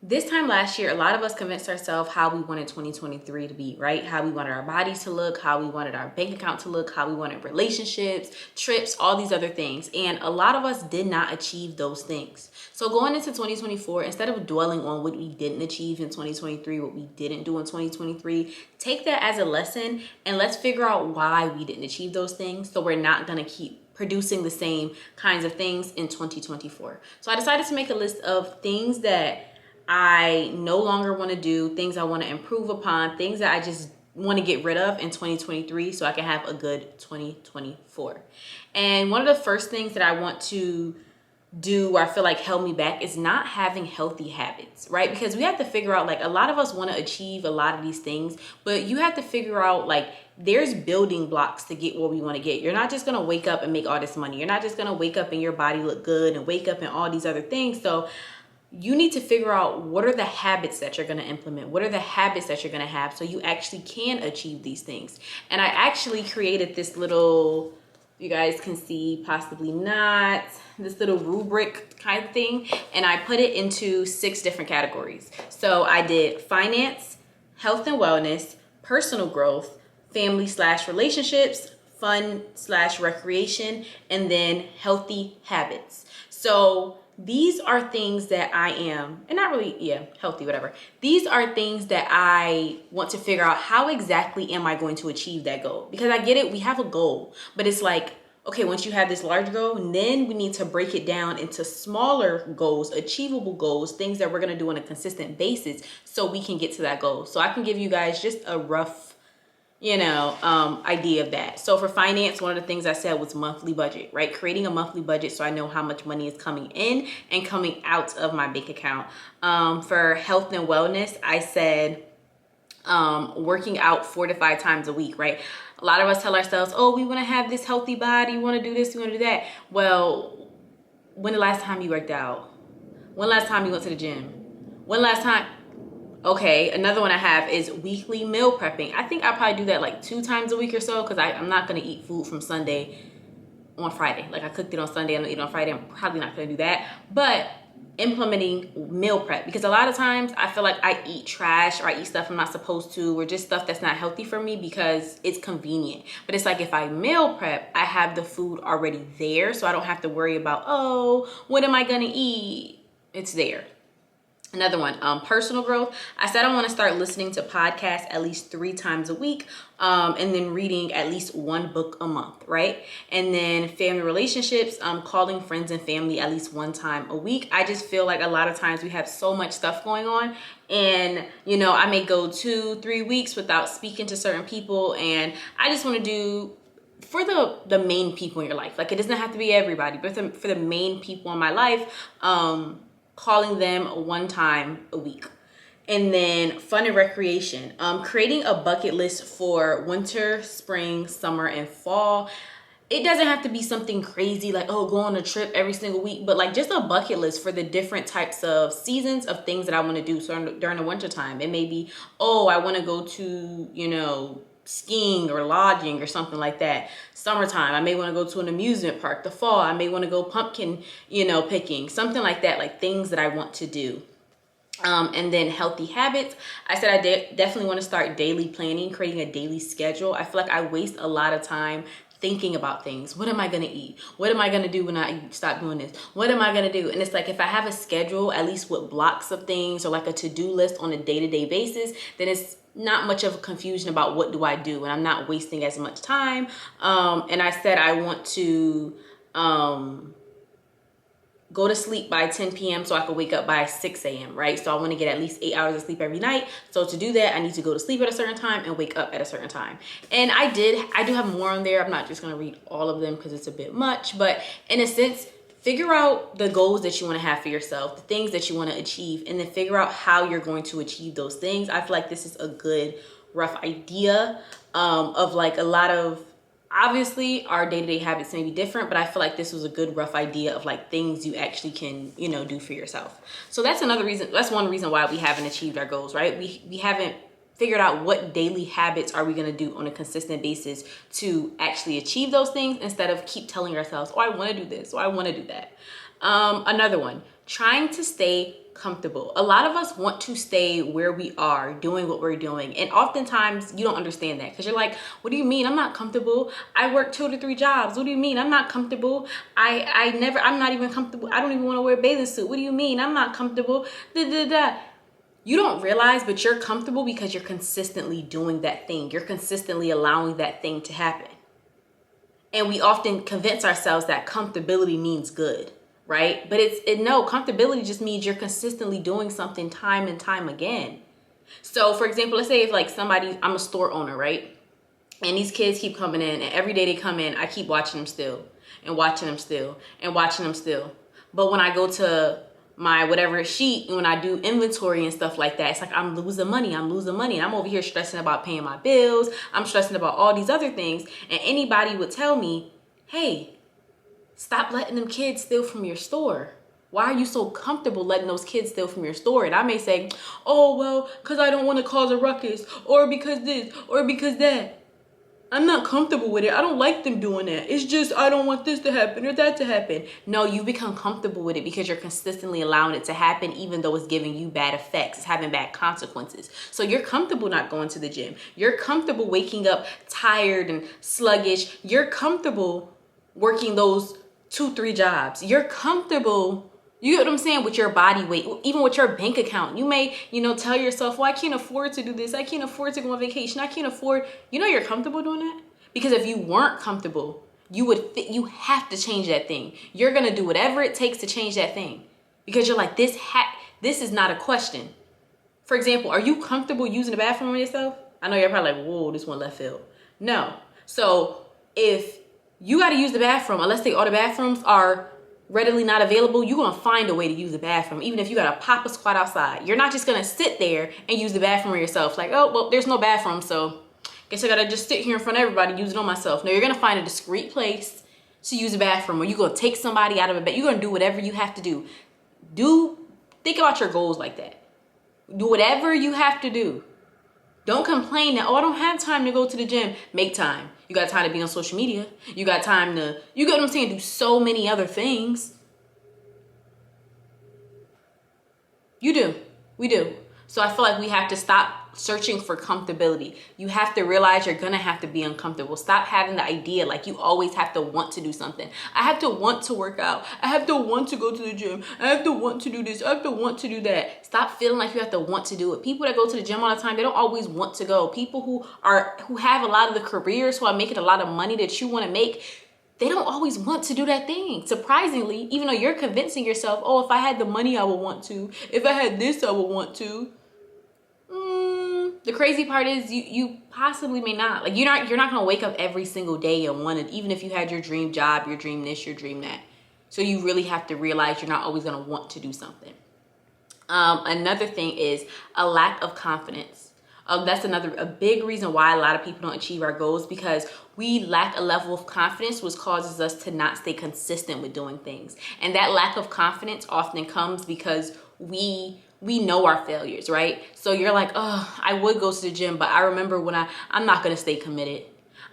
this time last year, a lot of us convinced ourselves how we wanted 2023 to be, right? How we wanted our bodies to look, how we wanted our bank account to look, how we wanted relationships, trips, all these other things. And a lot of us did not achieve those things. So going into 2024, instead of dwelling on what we didn't achieve in 2023, what we didn't do in 2023, take that as a lesson and let's figure out why we didn't achieve those things, so we're not going to keep producing the same kinds of things in 2024. So I decided to make a list of things that I no longer want to do, things I want to improve upon, things that I just want to get rid of in 2023 so I can have a good 2024. And one of the first things that I want to do, or I feel like held me back, is not having healthy habits, right? Because we have to figure out, like, a lot of us want to achieve a lot of these things, but you have to figure out, like, there's building blocks to get where we want to get. You're not just going to wake up and make all this money. You're not just going to wake up and your body look good and wake up and all these other things. So you need to figure out what are the habits that you're going to implement, what are the habits that you're going to have so you actually can achieve these things. And I actually created this little, you guys can see, possibly not, this little rubric kind of thing, and I put it into 6 different categories. So I did finance, health and wellness, personal growth, family/relationships, fun/recreation, and then healthy habits. So these are things that I am, and not really, healthy, whatever. These are things that I want to figure out, how exactly am I going to achieve that goal? Because I get it, we have a goal, but it's like, okay, once you have this large goal, then we need to break it down into smaller goals, achievable goals, things that we're going to do on a consistent basis so we can get to that goal. So I can give you guys just a rough idea of that. So for finance, one of the things I said was monthly budget, right? Creating a monthly budget so I know how much money is coming in and coming out of my bank account. For health and wellness, I said working out 4 to 5 times a week, right? A lot of us tell ourselves, oh, we want to have this healthy body, we want to do this, we want to do that. Well, when the last time you worked out? When last time you went to the gym? When last time? Okay, another one I have is weekly meal prepping. I think I'll probably do that like 2 times a week or so, because I'm not going to eat food from Sunday on Friday. Like, I cooked it on Sunday, I'm going to eat it on Friday. I'm probably not going to do that. But implementing meal prep, because a lot of times I feel like I eat trash, or I eat stuff I'm not supposed to, or just stuff that's not healthy for me because it's convenient. But it's like, if I meal prep, I have the food already there, so I don't have to worry about, oh, what am I going to eat? It's there. Another one, personal growth. I said I want to start listening to podcasts at least 3 times a week, and then reading at least 1 book a month, right? And then family relationships, calling friends and family at least 1 time a week. I just feel like a lot of times we have so much stuff going on, and I may go 2-3 weeks without speaking to certain people, and I just want to do for the main people in your life. Like, it doesn't have to be everybody, but for the main people in my life, calling them 1 time a week. And then fun and recreation, creating a bucket list for winter, spring, summer, and fall. It doesn't have to be something crazy like, oh, go on a trip every single week, but like just a bucket list for the different types of seasons of things that I want to do. So during the winter time, it may be, oh, I want to go to, skiing or lodging or something like that. Summertime, I may want to go to an amusement park. The fall, I may want to go pumpkin, picking, something like that, like things that I want to do. And then healthy habits. I said I definitely want to start daily planning, creating a daily schedule. I feel like I waste a lot of time thinking about things. What am I going to eat? What am I going to do when I stop doing this? What am I going to do? And it's like, if I have a schedule, at least with blocks of things, or like a to-do list on a day-to-day basis, then it's not much of a confusion about what do I do, and I'm not wasting as much time. And I said I want to go to sleep by 10 p.m. so I can wake up by 6 a.m., right? So I want to get at least 8 hours of sleep every night. So to do that, I need to go to sleep at a certain time and wake up at a certain time. And I do have more on there. I'm not just going to read all of them because it's a bit much, but in a sense, figure out the goals that you want to have for yourself, the things that you want to achieve, and then figure out how you're going to achieve those things. I feel like this is a good rough idea of like a lot of, obviously our day-to-day habits may be different, but I feel like this was a good rough idea of like things you actually can, do for yourself. So that's another reason, that's one reason why we haven't achieved our goals, right? We haven't figured out what daily habits are we going to do on a consistent basis to actually achieve those things, instead of keep telling ourselves, oh, I want to do this, or I want to do that. Another one, trying to stay comfortable. A lot of us want to stay where we are doing what we're doing. And oftentimes you don't understand that because you're like, what do you mean? I'm not comfortable. I work 2 to 3 jobs. What do you mean? I'm not comfortable. I'm not even comfortable. I don't even want to wear a bathing suit. What do you mean? I'm not comfortable. Da, da, da. You don't realize, but you're comfortable because you're consistently doing that thing. You're consistently allowing that thing to happen. And we often convince ourselves that comfortability means good, right? But no, comfortability just means you're consistently doing something time and time again. So for example, let's say if like I'm a store owner, right? And these kids keep coming in, and every day they come in, I keep watching them still and watching them still and watching them still. But when I go to my whatever sheet, and when I do inventory and stuff like that, it's like I'm losing money. I'm over here stressing about paying my bills. I'm stressing about all these other things. And anybody would tell me, hey, stop letting them kids steal from your store. Why are you so comfortable letting those kids steal from your store? And I may say, oh, well, because I don't want to cause a ruckus, or because this, or because that. I'm not comfortable with it. I don't like them doing that. It's just I don't want this to happen or that to happen. No, you become comfortable with it because you're consistently allowing it to happen, even though it's giving you bad effects. It's having bad consequences. So you're comfortable not going to the gym. You're comfortable waking up tired and sluggish. You're comfortable working those 2-3 jobs. You're comfortable, you get what I'm saying, with your body weight, even with your bank account. You may, tell yourself, well, I can't afford to do this. I can't afford to go on vacation. I can't afford, you're comfortable doing that? Because if you weren't comfortable, you have to change that thing. You're going to do whatever it takes to change that thing. Because you're like, this is not a question. For example, are you comfortable using the bathroom on yourself? I know you're probably like, whoa, this one left field. No. So if you got to use the bathroom, or let's say all the bathrooms are readily not available, you're going to find a way to use the bathroom, even if you got to pop a squat outside. You're not just going to sit there and use the bathroom yourself. Like, oh, well, there's no bathroom, so guess I got to just sit here in front of everybody, use it on myself. No, you're going to find a discreet place to use the bathroom, or you're going to take somebody out of a bed. You're going to do whatever you have to do. Think about your goals like that. Do whatever you have to do. Don't complain that, oh, I don't have time to go to the gym. Make time. You got time to be on social media. You got time to, you get what I'm saying, do so many other things. You do. We do. So I feel like we have to stop searching for comfortability. You have to realize you're going to have to be uncomfortable. Stop having the idea like you always have to want to do something. I have to want to work out. I have to want to go to the gym. I have to want to do this. I have to want to do that. Stop feeling like you have to want to do it. People that go to the gym all the time, they don't always want to go. People who have a lot of the careers, who are making a lot of money that you want to make, they don't always want to do that thing. Surprisingly, even though you're convincing yourself, oh, if I had the money, I would want to. If I had this, I would want to. The crazy part is you possibly may not. Like you're not gonna wake up every single day and want it, even if you had your dream job, your dream this, your dream that. So you really have to realize you're not always gonna want to do something. Another thing is a lack of confidence. That's a big reason why a lot of people don't achieve our goals, because we lack a level of confidence, which causes us to not stay consistent with doing things. And that lack of confidence often comes because we know our failures, right? So you're like, oh, I would go to the gym, but I remember when I'm not going to stay committed.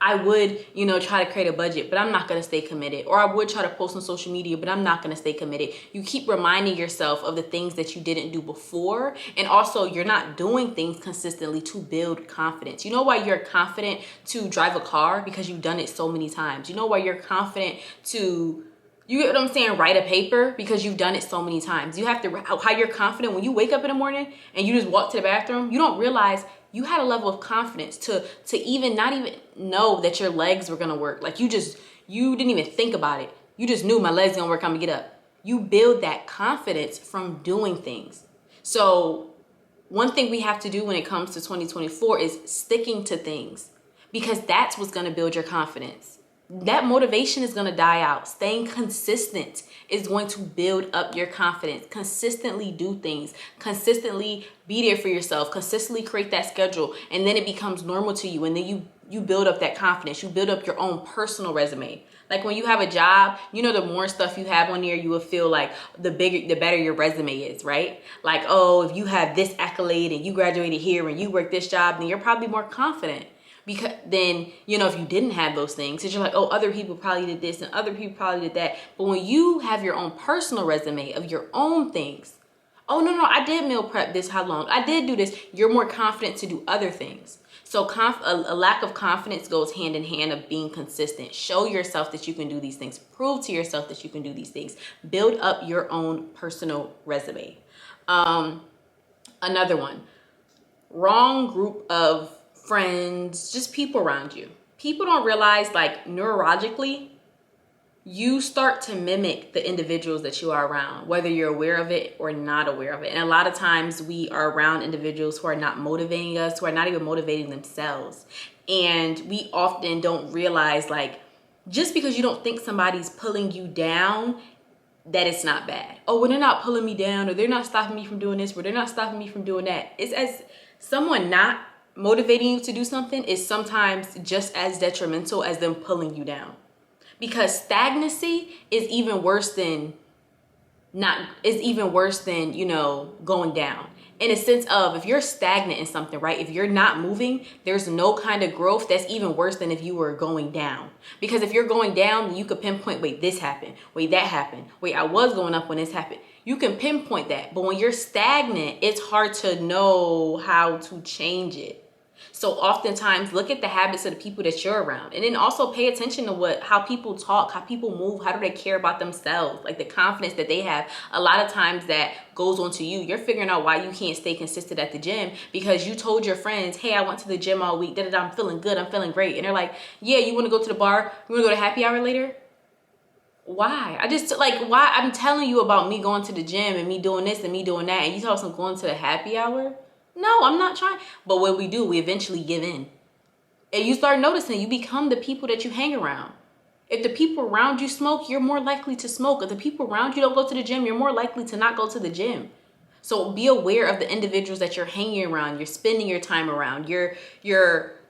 I would, try to create a budget, but I'm not going to stay committed. Or I would try to post on social media, but I'm not going to stay committed. You keep reminding yourself of the things that you didn't do before. And also you're not doing things consistently to build confidence. You know why you're confident to drive a car? Because you've done it so many times. You know why you're confident to, you get what I'm saying, write a paper? Because you've done it so many times. You have to, how you're confident when you wake up in the morning and you just walk to the bathroom, you don't realize you had a level of confidence to even not even know that your legs were gonna work. Like you didn't even think about it. You just knew my legs gonna work, I'm gonna get up. You build that confidence from doing things. So one thing we have to do when it comes to 2024 is sticking to things, because that's what's gonna build your confidence. That motivation is going to die out. Staying consistent is going to build up your confidence. Consistently do things. Consistently be there for yourself. Consistently create that schedule. And then it becomes normal to you. And then you build up that confidence. You build up your own personal resume. Like when you have a job, the more stuff you have on there, you will feel like the better your resume is, right? Like, oh, if you have this accolade and you graduated here and you work this job, then you're probably more confident. Because then, if you didn't have those things, because you're like, oh, other people probably did this and other people probably did that. But when you have your own personal resume of your own things, Oh, no, I did meal prep this how long? I did do this. You're more confident to do other things. So a lack of confidence goes hand in hand of being consistent. Show yourself that you can do these things. Prove to yourself that you can do these things. Build up your own personal resume. Another one, wrong group of friends, just people around you. People don't realize, like, neurologically, you start to mimic the individuals that you are around, whether you're aware of it or not aware of it. And a lot of times we are around individuals who are not motivating us, who are not even motivating themselves. And we often don't realize, like, just because you don't think somebody's pulling you down, that it's not bad. Oh, well, they're not pulling me down, or they're not stopping me from doing this, or they're not stopping me from doing that. It's as someone not motivating you to do something is sometimes just as detrimental as them pulling you down. Because stagnancy is even worse than going down. In a sense of, if you're stagnant in something, right? If you're not moving, there's no kind of growth. That's even worse than if you were going down. Because if you're going down, you could pinpoint, wait, this happened. Wait, that happened. Wait, I was going up when this happened. You can pinpoint that. But when you're stagnant, it's hard to know how to change it. So oftentimes look at the habits of the people that you're around, and then also pay attention to how people talk, how people move, how do they care about themselves, like the confidence that they have. A lot of times that goes on to you. You're figuring out why you can't stay consistent at the gym because you told your friends, hey, I went to the gym all week, I'm feeling good, I'm feeling great. And they're like, yeah, you want to go to the bar? You want to go to happy hour later? Why? Why? I'm telling you about me going to the gym and me doing this and me doing that, and you talk some going to the happy hour? No, I'm not trying. But what we do, we eventually give in. And you start noticing, you become the people that you hang around. If the people around you smoke, you're more likely to smoke. If the people around you don't go to the gym, you're more likely to not go to the gym. So be aware of the individuals that you're hanging around, you're spending your time around, you're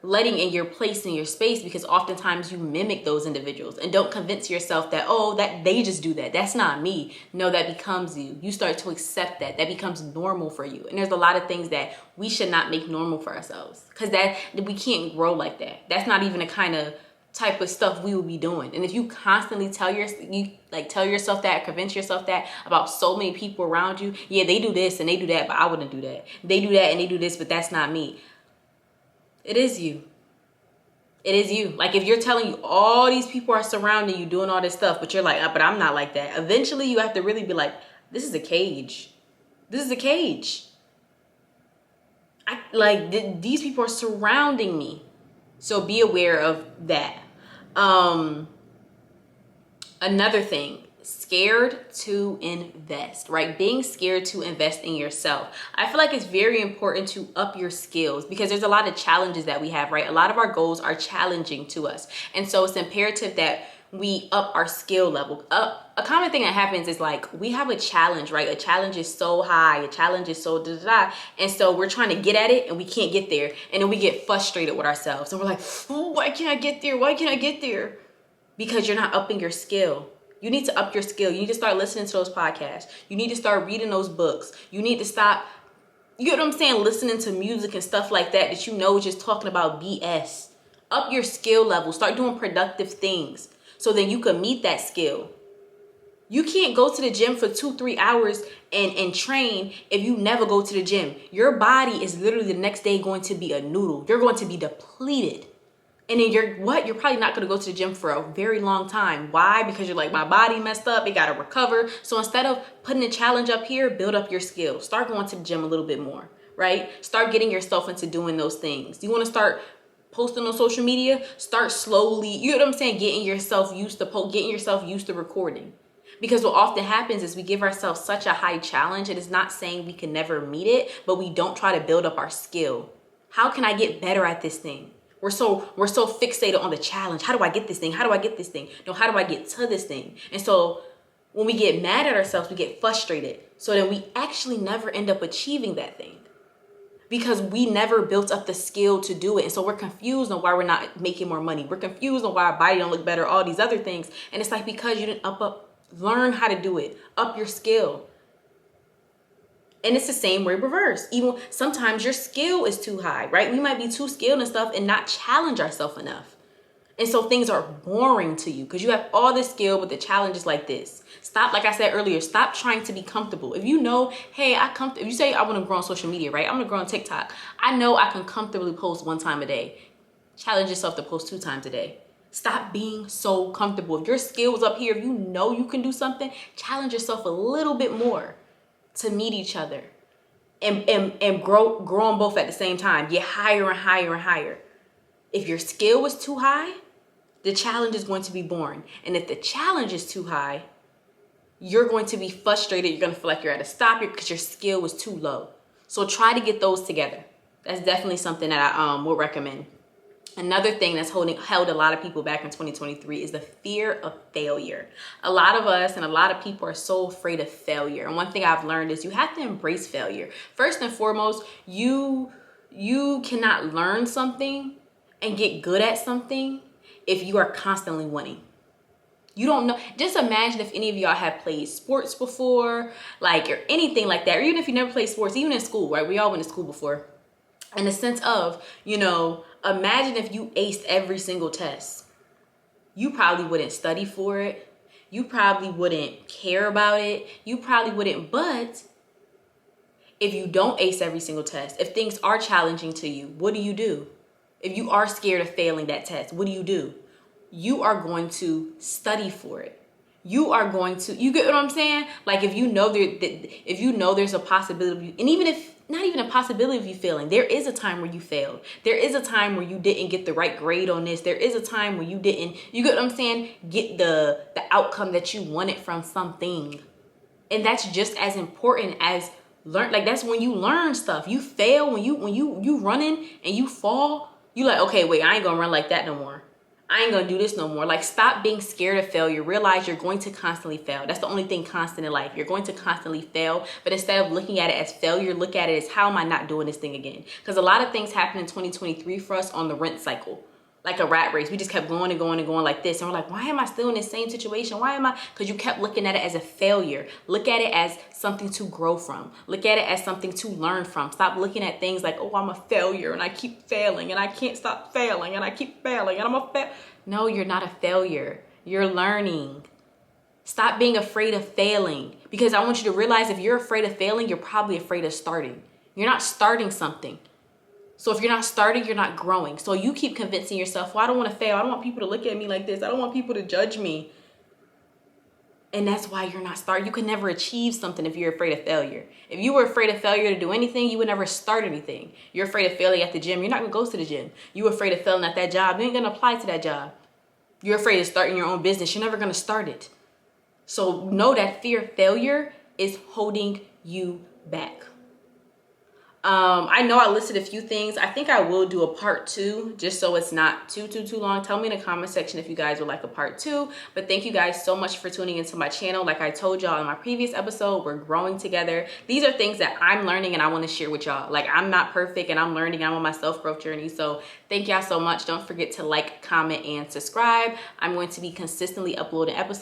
letting in your place in your space, because oftentimes you mimic those individuals. And don't convince yourself that, oh, that they just do that. That's not me. No, that becomes you. You start to accept that. That becomes normal for you. And there's a lot of things that we should not make normal for ourselves, because that we can't grow like that. That's not even a kind of type of stuff we will be doing. And if you constantly tell yourself that, convince yourself that about so many people around you, yeah, they do this and they do that, but I wouldn't do that. They do that and they do this, but that's not me. It is you. It is you. Like, if you're telling you all these people are surrounding you doing all this stuff, but you're like, but I'm not like that. Eventually you have to really be like, this is a cage. This is a cage. These people are surrounding me. So be aware of that. Another thing, scared to invest, right? Being scared to invest in yourself. I feel like it's very important to up your skills, because there's a lot of challenges that we have, right? A lot of our goals are challenging to us. And so it's imperative that we up our skill level. A common thing that happens is, like, we have a challenge, right? A challenge is so high, a challenge is so da-da-da. And so we're trying to get at it and we can't get there. And then we get frustrated with ourselves. And we're like, oh, why can't I get there? Why can't I get there? Because you're not upping your skill. You need to up your skill. You need to start listening to those podcasts. You need to start reading those books. You need to stop, you know what I'm saying, listening to music and stuff like that you know is just talking about BS. Up your skill level. Start doing productive things, so then you can meet that skill. You can't go to the gym for 2-3 hours and train if you never go to the gym. Your body is literally the next day going to be a noodle. You're going to be depleted. And then you're probably not going to go to the gym for a very long time. Why? Because you're like, my body messed up. It got to recover. So instead of putting a challenge up here, build up your skills. Start going to the gym a little bit more, right? Start getting yourself into doing those things. You want to start posting on social media? Start slowly, you know what I'm saying? Getting yourself used to recording. Because what often happens is we give ourselves such a high challenge. It is not saying we can never meet it, but we don't try to build up our skill. How can I get better at this thing? We're so fixated on the challenge. How do I get this thing? How do I get this thing? No, how do I get to this thing? And so when we get mad at ourselves, we get frustrated. So then we actually never end up achieving that thing, because we never built up the skill to do it. And so we're confused on why we're not making more money. We're confused on why our body don't look better, all these other things. And it's like, because you didn't learn how to do it, up your skill. And it's the same way reverse. Even sometimes your skill is too high, right? We might be too skilled and stuff and not challenge ourselves enough. And so things are boring to you because you have all this skill, but the challenge is like this. Stop, like I said earlier, stop trying to be comfortable. If you know, hey, if you say I want to grow on social media, right? I'm going to grow on TikTok. I know I can comfortably post 1 time a day. Challenge yourself to post 2 times a day. Stop being so comfortable. If your skill is up here, if you know you can do something, challenge yourself a little bit more to meet each other and grow on both at the same time. Get higher and higher and higher. If your skill was too high, the challenge is going to be boring. And if the challenge is too high, you're going to be frustrated. You're going to feel like you're at a stop because your skill was too low. So try to get those together. That's definitely something that I would recommend. Another thing that's held a lot of people back in 2023 is the fear of failure. A lot of us and a lot of people are so afraid of failure. And one thing I've learned is you have to embrace failure. First and foremost, you cannot learn something and get good at something if you are constantly winning. You don't know. Just imagine if any of y'all have played sports before, like, or anything like that, or even if you never played sports, even in school, right? We all went to school before. In the sense of, imagine if you aced every single test. You probably wouldn't study for it. You probably wouldn't care about it. You probably wouldn't. But if you don't ace every single test, if things are challenging to you, what do? If you are scared of failing that test, what do? You are going to study for it. You are going to, you get what I'm saying? Like if you know there's a possibility, and even if not even a possibility of you failing, there is a time where you failed. There is a time where you didn't get the right grade on this. There is a time where you didn't, you get what I'm saying? Get the outcome that you wanted from something. And that's just as important as like that's when you learn stuff. You fail when you running and you fall, you like, okay, wait, I ain't gonna run like that no more. I ain't gonna do this no more. Like, stop being scared of failure. Realize you're going to constantly fail. That's the only thing constant in life. You're going to constantly fail. But instead of looking at it as failure, look at it as, how am I not doing this thing again? Because a lot of things happen in 2023 for us on the rent cycle. Like a rat race. We just kept going and going and going like this. And we're like, why am I still in this same situation? Why am I? Because you kept looking at it as a failure. Look at it as something to grow from. Look at it as something to learn from. Stop looking at things like, oh, I'm a failure and I keep failing and I can't stop failing and I keep failing and I'm a failure. No, you're not a failure. You're learning. Stop being afraid of failing. Because I want you to realize if you're afraid of failing, you're probably afraid of starting. You're not starting something. So if you're not starting, you're not growing. So you keep convincing yourself, well, I don't want to fail. I don't want people to look at me like this. I don't want people to judge me. And that's why you're not starting. You can never achieve something if you're afraid of failure. If you were afraid of failure to do anything, you would never start anything. You're afraid of failing at the gym. You're not going to go to the gym. You're afraid of failing at that job. You ain't going to apply to that job. You're afraid of starting your own business. You're never going to start it. So know that fear of failure is holding you back. I know I listed a few things. I think I will do a part 2 just so it's not too long. Tell me in the comment section if you guys would like a part 2. But thank you guys so much for tuning into my channel. Like I told y'all in my previous episode, we're growing together. These are things that I'm learning and I want to share with y'all. Like, I'm not perfect and I'm learning. I'm on my self-growth journey. So thank y'all so much. Don't forget to like, comment, and subscribe. I'm going to be consistently uploading episodes.